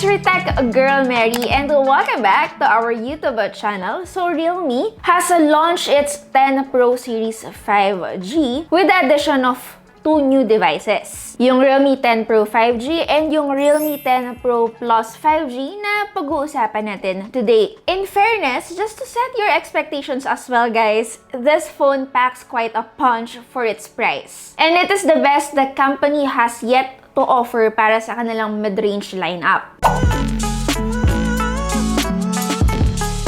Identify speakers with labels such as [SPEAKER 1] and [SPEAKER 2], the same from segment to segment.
[SPEAKER 1] it's Retech Girl Mary and welcome back to our YouTube channel. So Realme has launched its 10 Pro Series 5G with the addition of two new devices. Yung Realme 10 Pro 5G and yung Realme 10 Pro Plus 5G na pag-uusapan natin today. In fairness, just to set your expectations as well guys, this phone packs quite a punch for its price. And it is the best the company has yet to offer para sa kanilang mid-range lineup.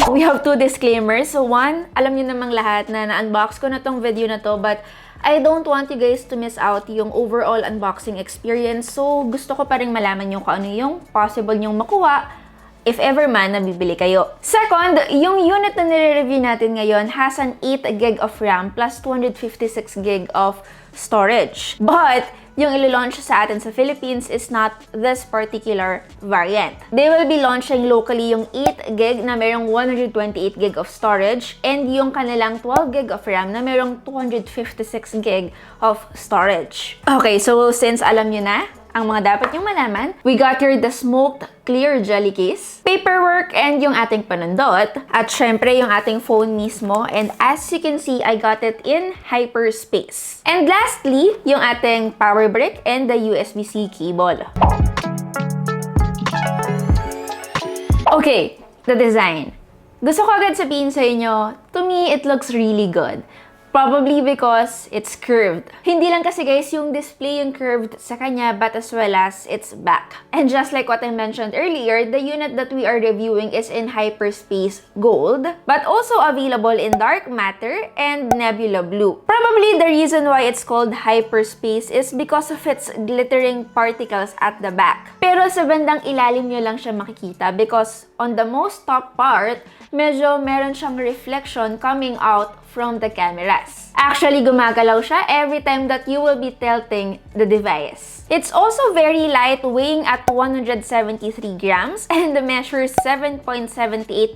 [SPEAKER 1] We have two disclaimers. So one, alam niyo namang lahat na na-unbox ko na tong video na to, but I don't want you guys to miss out yung overall unboxing experience. So gusto ko pa rin malaman yung kung ano yung possible nyong makuha if ever man nabibili kayo. Second, yung unit na nire-review natin ngayon has an 8GB of RAM plus 256GB of storage. But yung ilo-launch sa atin sa Philippines is not this particular variant. They will be launching locally yung 8GB na merong 128GB of storage and yung kanilang 12GB of RAM na merong 256GB of storage. Okay, so since alam nyo na ang mga dapat yung malaman, we got here the smoked clear jelly case, paperwork, and yung ating panundot, at syempre yung ating phone mismo. And as you can see, I got it in hyperspace. And lastly, yung ating power brick and the USB-C cable. Okay, the design. Gusto ko agad sabihin sa inyo, to me, it looks really good. Probably because it's curved. Hindi lang kasi guys yung display yung curved sa kanya, but as well as its back. And just like what I mentioned earlier, the unit that we are reviewing is in hyperspace gold, but also available in dark matter and nebula blue. Probably the reason why it's called hyperspace is because of its glittering particles at the back. Pero sa bandang ilalim nyo lang siya makikita because on the most top part, medyo meron siyang reflection coming out from the cameras. Actually, gumagalaw siya every time that you will be tilting the device. It's also very light, weighing at 173 grams and measures 7.78mm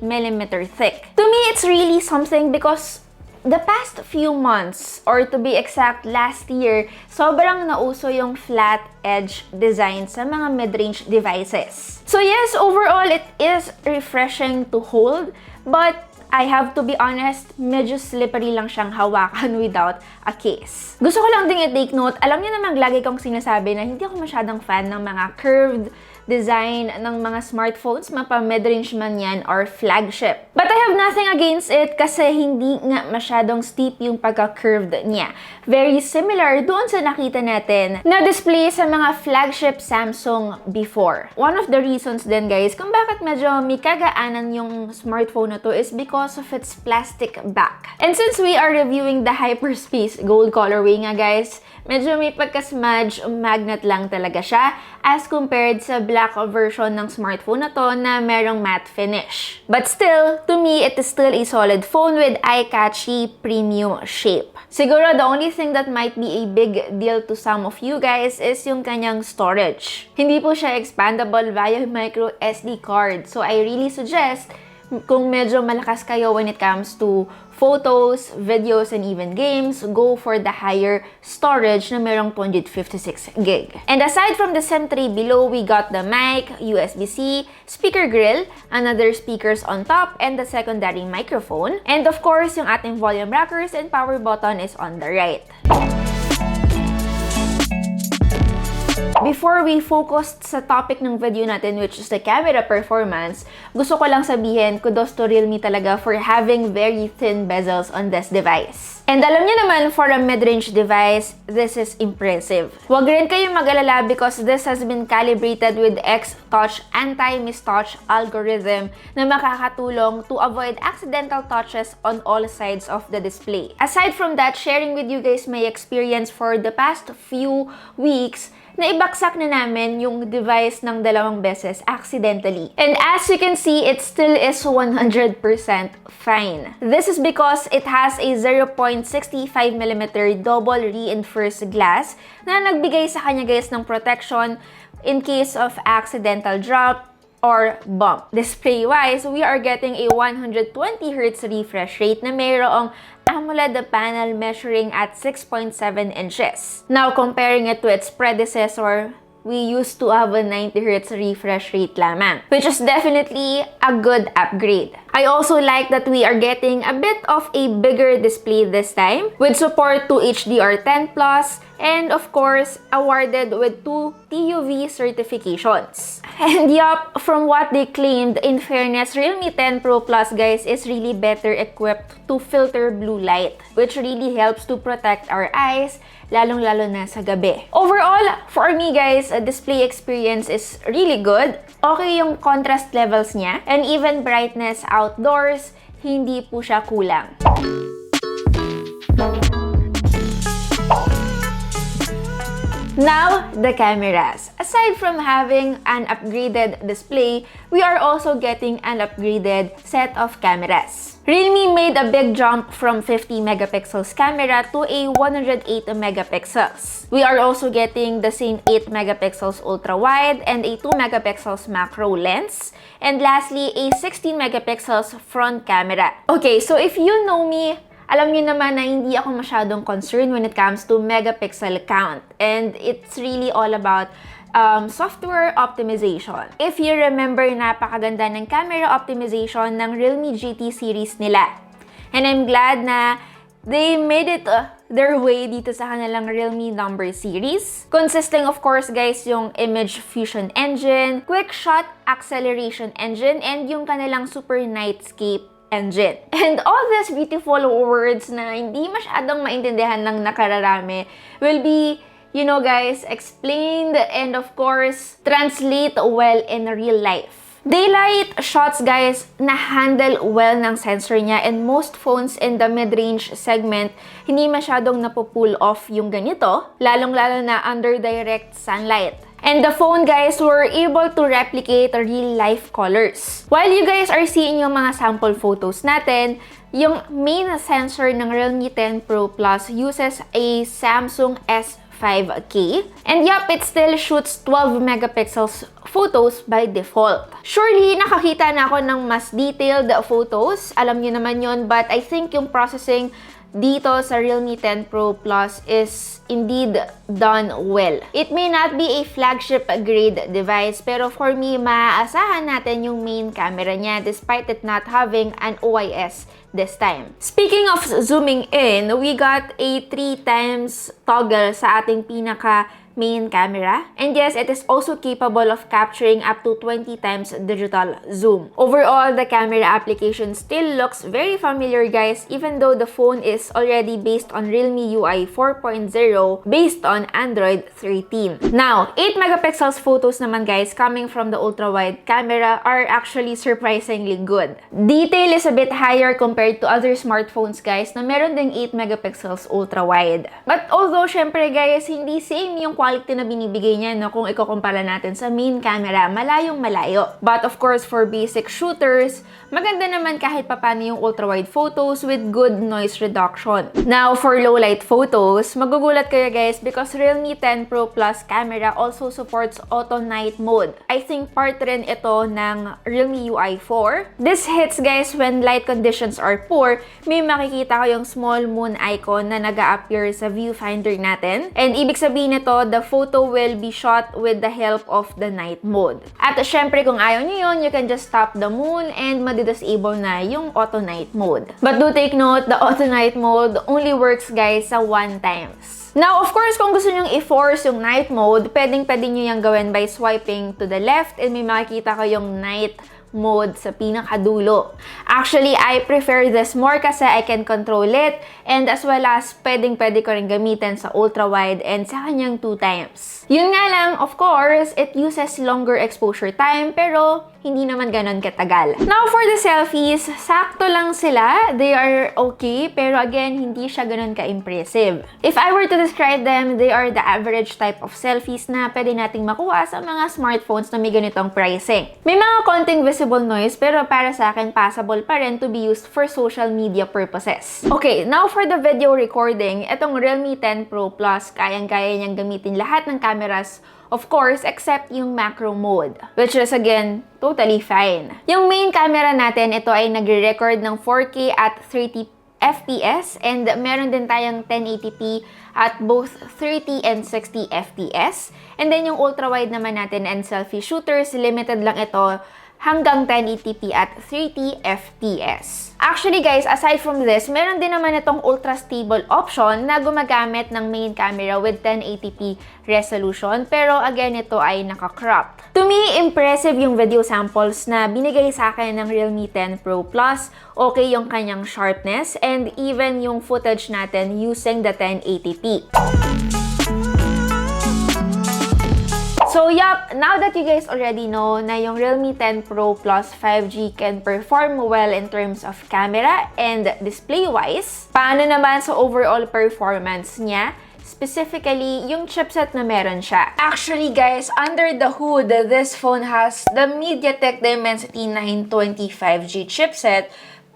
[SPEAKER 1] thick. To me, it's really something because the past few months, or to be exact, last year, sobrang nauso yung flat edge design sa mga mid-range devices. So yes, overall, it is refreshing to hold, but I have to be honest, medyo slippery lang siyang hawakan without a case. Gusto ko lang ding i-take note, alam niyo namang lagi kong sinasabi na hindi ako masyadong fan ng mga curved design ng mga smartphones, mapa mid-range man yan or flagship. But I have nothing against it kasi hindi nga masyadong steep yung pagka-curved niya. Very similar doon sa nakita natin na display sa mga flagship Samsung before. One of the reasons then guys kung bakit medyo may kagaanan yung smartphone na to is because of its plastic back. And since we are reviewing the hyperspace gold colorway nga guys, medyo may pagka-smudge magnet lang talaga siya as compared sa black version ng smartphone na to na merong matte finish. But still, to me, it is still a solid phone with eye-catchy premium shape. Siguro, the only thing that might be a big deal to some of you guys is yung kanyang storage. Hindi po siya expandable via micro SD card. So, I really suggest kung medyo malakas kayo when it comes to photos, videos, and even games, go for the higher storage na merong 256GB. And aside from the SIM tray below, we got the mic, USB-C, speaker grill, another speakers on top, and the secondary microphone. And of course, yung ating volume rockers and power button is on the right. Before we focused sa topic ng video natin, which is the camera performance, gusto ko lang sabihin, kudos to Realme talaga for having very thin bezels on this device. And alam niyo naman, for a mid-range device, this is impressive. Huwag rin kayong mag-alala because this has been calibrated with X-Touch anti-mistouch algorithm na makakatulong to avoid accidental touches on all sides of the display. Aside from that, sharing with you guys my experience for the past few weeks, na ibaksak na namin yung device ng 2 beses accidentally. And as you can see, it still is 100% fine. This is because it has a 0.65mm double reinforced glass na nagbigay sa kanya guys ng protection in case of accidental drop or bump. Display-wise, we are getting a 120Hz refresh rate na mayroong AMOLED panel measuring at 6.7 inches. Now, comparing it to its predecessor, we used to have a 90Hz refresh rate lamang, which is definitely a good upgrade. I also like that we are getting a bit of a bigger display this time with support to HDR10+, and of course, awarded with 2 TUV certifications. And yup, from what they claimed, in fairness, Realme 10 Pro Plus, guys, is really better equipped to filter blue light, which really helps to protect our eyes, lalong-lalo na sa gabi. Overall, for me, guys, display experience is really good. Okay yung contrast levels niya, and even brightness outdoors, hindi po siya kulang. Now, the cameras. Aside from having an upgraded display, we are also getting an upgraded set of cameras. Realme made a big jump from 50 megapixels camera to a 108 megapixels. We are also getting the same 8 megapixels ultra-wide and a 2 megapixels macro lens. And lastly, a 16 megapixels front camera. Okay, so if you know me, alam niyo naman na hindi ako masyadong concerned when it comes to megapixel count. And it's really all about software optimization. If you remember, napakaganda ng camera optimization ng Realme GT series nila. And I'm glad na they made it their way dito sa kanilang Realme number series. Consisting of course, guys, yung image fusion engine, quick shot acceleration engine, and yung kanilang super nightscape engine. And all these beautiful words na hindi masyadong maintindihan ng nakararami will be, you know, guys, explained and of course, translate well in real life. Daylight shots, guys, na-handle well ng sensor niya, and most phones in the mid-range segment, hindi masyadong napupull off yung ganito, lalong-lalo na under direct sunlight. And the phone, guys, were able to replicate real-life colors. While you guys are seeing yung mga sample photos natin, yung main sensor ng Realme 10 Pro Plus uses a Samsung S5K. And yup, it still shoots 12 megapixels photos by default. Surely, nakakita na ako ng mas detailed photos. Alam niyo naman yun, but I think yung processing dito sa Realme 10 Pro Plus is indeed done well. It may not be a flagship grade device, pero for me, maaasahan natin yung main camera niya despite it not having an OIS this time. Speaking of zooming in, we got a 3x toggle sa ating pinaka main camera. And yes, it is also capable of capturing up to 20 times digital zoom. Overall, the camera application still looks very familiar, guys, even though the phone is already based on Realme UI 4.0 based on Android 13. Now, 8 megapixels photos naman, guys, coming from the ultra-wide camera are actually surprisingly good. Detail is a bit higher compared to other smartphones, guys, na meron ding 8 megapixels ultra-wide. But although, syempre, guys, hindi same yung quality na binibigay niya, no, kung ikukumpara natin sa main camera, malayong malayo. But of course, for basic shooters, maganda naman kahit papano yung ultra-wide photos with good noise reduction. Now, for low-light photos, magugulat kayo, guys, because Realme 10 Pro Plus camera also supports auto night mode. I think part rin ito ng Realme UI 4. This hits, guys, when light conditions are poor, may makikita kayong small moon icon na nag-a-appear sa viewfinder natin. And ibig sabihin nito, the photo will be shot with the help of the night mode. At syempre, kung ayaw nyo yun, you can just tap the moon and madi-disable na yung auto night mode. But do take note, the auto night mode only works, guys, sa 1 times. Now, of course, kung gusto nyong i-force yung night mode, pwedeng-pwede nyo yung gawin by swiping to the left and may makikita kayong night mode sa pinakadulo. Actually, I prefer this more kasi I can control it, and as well as pwedeng-pwede ko rin gamitin sa ultra-wide and sa kanyang 2 times. Yun nga lang, of course, it uses longer exposure time, pero hindi naman ganon katagal. Now, for the selfies, sakto lang sila. They are okay, pero again, hindi siya ganon ka-impressive. If I were to describe them, they are the average type of selfies na pwede nating makuha sa mga smartphones na may ganitong pricing. May mga konting visible noise, pero para sa akin, passable pa rin to be used for social media purposes. Okay, now for the video recording, itong Realme 10 Pro Plus, kayang-kaya niyang gamitin lahat ng cameras, of course, except yung macro mode, which is again, totally fine. Yung main camera natin, ito ay nagre-record ng 4K at 30 FPS and meron din tayong 1080p at both 30 and 60 FPS. And then yung ultra-wide naman natin and selfie shooters, limited lang ito hanggang 1080p at 30 FPS. Actually guys, aside from this, meron din naman itong ultra-stable option na gumagamit ng main camera with 1080p resolution. Pero again, ito ay naka-crop. To me, impressive yung video samples na binigay sa akin ng Realme 10 Pro Plus. Okay yung kanyang sharpness and even yung footage natin using the 1080p. So yup, now that you guys already know na yung Realme 10 Pro Plus 5G can perform well in terms of camera and display-wise, paano naman sa overall performance niya? Specifically, yung chipset na meron siya. Actually guys, under the hood, this phone has the MediaTek Dimensity 920 5G chipset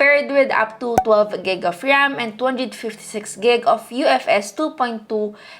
[SPEAKER 1] paired with up to 12 GB of RAM and 256 GB of UFS 2.2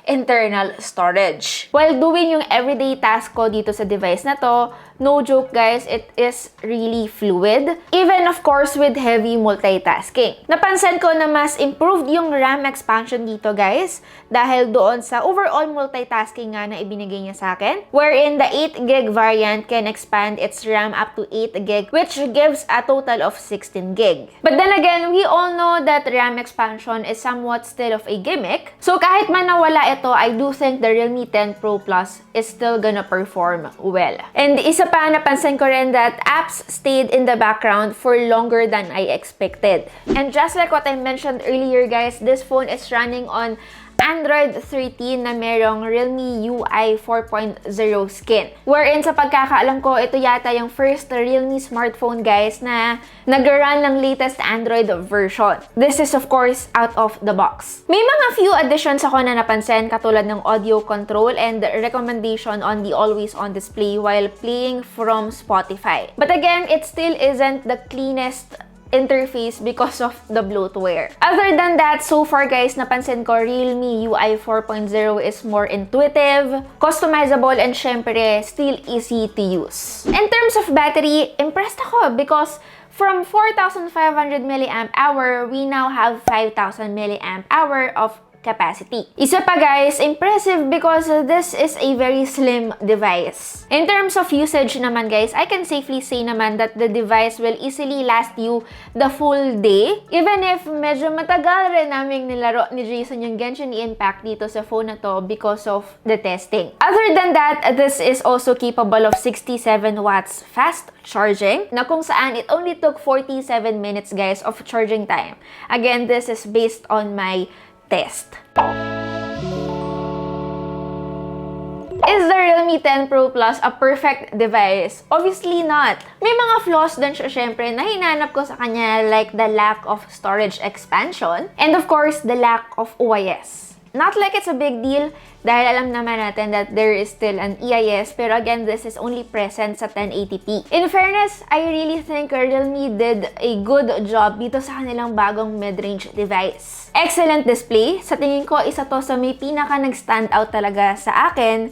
[SPEAKER 1] internal storage. While doing yung everyday task ko dito sa device na to, no joke guys, it is really fluid. Even of course with heavy multitasking. Napansin ko na mas improved yung RAM expansion dito guys dahil doon sa overall multitasking nga na ibinigay niya sa akin, wherein the 8 GB variant can expand its RAM up to 8 GB which gives a total of 16 GB. But then again, we all know that RAM expansion is somewhat still of a gimmick. So kahit man nawala ito, I do think the Realme 10 Pro Plus is still gonna perform well. And isa pa, napansin ko rin that apps stayed in the background for longer than I expected. And just like what I mentioned earlier guys, this phone is running on Android 13 na merong Realme UI 4.0 skin. Wherein sa pagkakaalam ko, ito yata yung first Realme smartphone guys na nag-run ng latest Android version. This is of course out of the box. May mga few additions ako na napansin katulad ng audio control and recommendation on the always on display while playing from Spotify. But again, it still isn't the cleanest interface because of the bloatware. Other than that, so far guys, napansin ko Realme UI 4.0 is more intuitive, customizable, and syempre, still easy to use. In terms of battery, impressed ako because from 4,500 mAh, we now have 5,000 mAh of capacity. Isa pa guys, impressive because this is a very slim device. In terms of usage naman guys, I can safely say naman that the device will easily last you the full day. Even if medyo matagal rin naming nilaro ni Jason yung Genshin Impact dito sa phone na to because of the testing. Other than that, this is also capable of 67 watts fast charging na kung saan it only took 47 minutes guys of charging time. Again, this is based on my test. Is the Realme 10 Pro Plus a perfect device? Obviously not. May mga flaws din siya syempre na hinanap ko sa kanya like the lack of storage expansion and of course the lack of OIS. Not like it's a big deal dahil alam naman natin that there is still an EIS pero again, this is only present sa 1080p. In fairness, I really think Realme did a good job dito sa kanilang bagong mid-range device. Excellent display. Sa tingin ko, isa to sa may pinaka nag-stand out talaga sa akin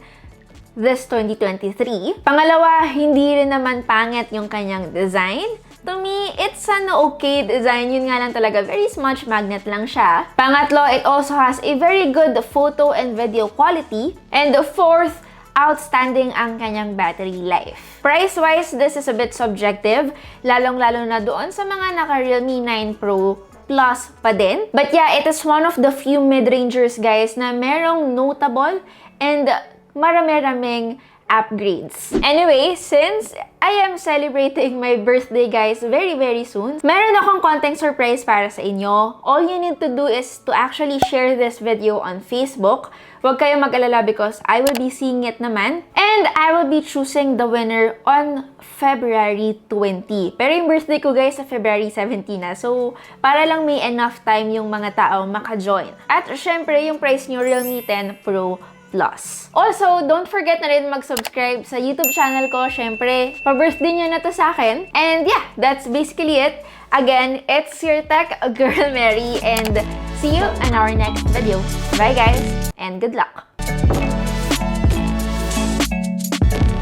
[SPEAKER 1] this 2023. Pangalawa, hindi rin naman pangit yung kanyang design. To me, it's an okay design. Yun nga lang talaga, very smudge magnet lang siya. Pangatlo, it also has a very good photo and video quality. And fourth, outstanding ang kanyang battery life. Price-wise, this is a bit subjective, lalong-lalo na doon sa mga naka-Realme 9 Pro Plus pa din. But yeah, it is one of the few mid-rangers guys na merong notable and marami-raming upgrades. Anyway, since I am celebrating my birthday guys very soon, meron akong konting surprise para sa inyo. All you need to do is to actually share this video on Facebook. Huwag kayong mag-alala because I will be seeing it naman. And I will be choosing the winner on February 20. Pero yung birthday ko guys sa February 17 na. So, para lang may enough time yung mga tao maka-join. At syempre, yung price nyo Realme 10 Pro Plus. Also, don't forget na rin mag-subscribe sa YouTube channel ko. Syempre, pa-birthday nyo na to sa akin. And yeah, that's basically it. Again, it's your tech girl Mary and see you in our next video. Bye guys, and good luck!